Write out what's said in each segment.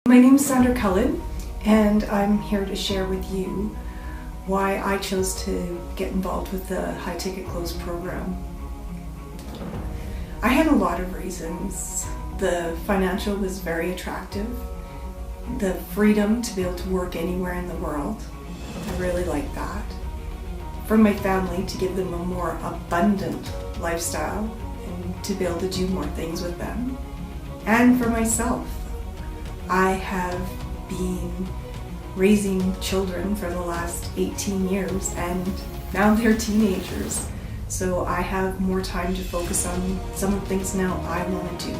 My name is Sandra Cullen, and I'm here to share with you why I chose to get involved with the High Ticket Close program. I had a lot of reasons. The financial was very attractive. The freedom to be able to work anywhere in the world, I really liked that. For my family, to give them a more abundant lifestyle and to be able to do more things with them. And for myself, I have been raising children for the last 18 years and now they're teenagers. So I have more time to focus on some of the things now I want to do.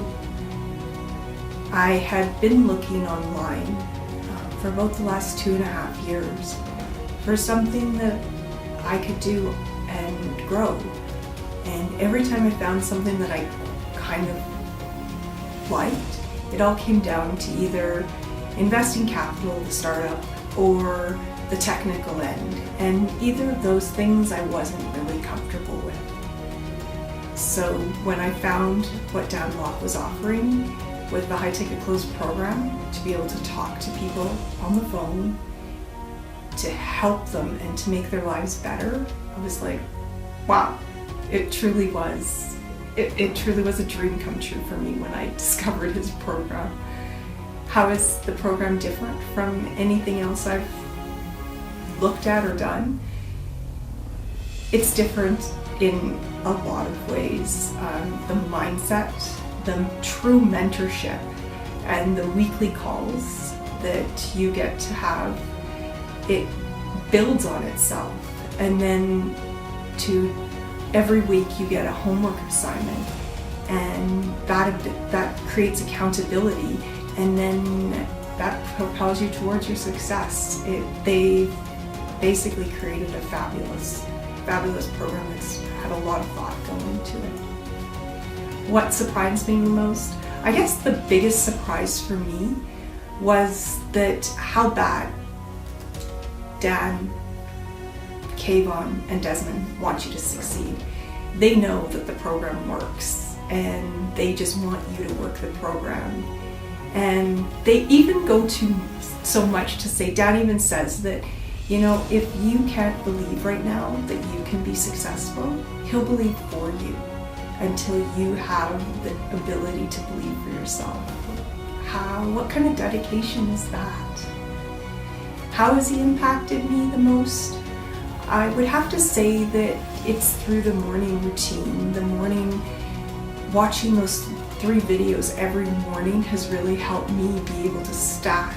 I had been looking online for about the last 2.5 years for something that I could do and grow. And every time I found something that I kind of liked, it all came down to either investing capital to start up or the technical end. And either of those things I wasn't really comfortable with. So when I found what Dan Locke was offering with the High Ticket Close program, to be able to talk to people on the phone, to help them and to make their lives better, I was like, wow, it truly was. It truly was a dream come true for me when I discovered his program. How is the program different from anything else I've looked at or done? It's different in a lot of ways. The mindset, the true mentorship, and the weekly calls that you get to have, it builds on itself. And then every week you get a homework assignment, and that creates accountability, and then that propels you towards your success. They basically created a fabulous program that's had a lot of thought going into it. What surprised me the most? I guess the biggest surprise for me was that how bad Dan, Kayvon, and Desmond want you to succeed. They know that the program works and they just want you to work the program. And they even go to so much to say, Dan even says that, if you can't believe right now that you can be successful, he'll believe for you until you have the ability to believe for yourself. What kind of dedication is that? How has he impacted me the most? I would have to say that it's through the morning routine. The morning, watching those 3 videos every morning has really helped me be able to stack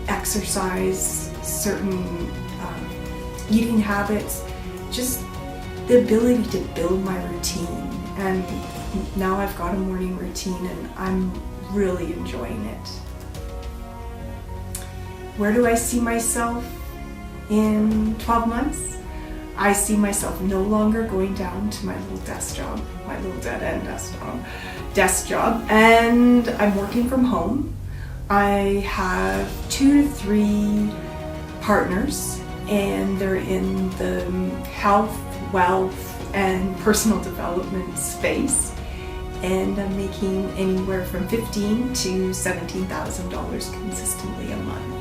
exercise, certain eating habits, just the ability to build my routine. And now I've got a morning routine and I'm really enjoying it. Where do I see myself in 12 months? I see myself no longer going down to my little desk job, my little dead-end desk job, and I'm working from home. I have 2 to 3 partners, and they're in the health, wealth, and personal development space, and I'm making anywhere from $15,000 to $17,000 consistently a month.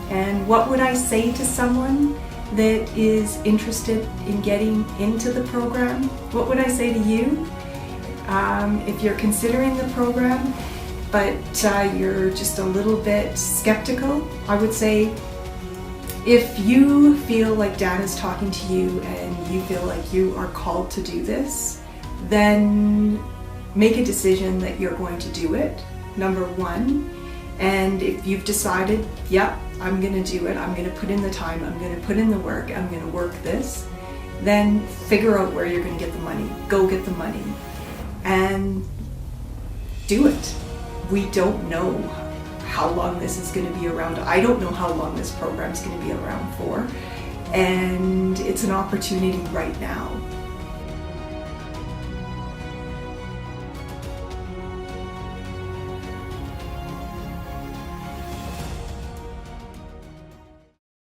And what would I say to someone that is interested in getting into the program? What would I say to you? If you're considering the program, but you're just a little bit skeptical, I would say, if you feel like Dan is talking to you and you feel like you are called to do this, then make a decision that you're going to do it, number one. And if you've decided, yep, I'm going to do it, I'm going to put in the time, I'm going to put in the work, I'm going to work this, then figure out where you're going to get the money. Go get the money and do it. We don't know how long this is going to be around. I don't know how long this program is going to be around for. And it's an opportunity right now.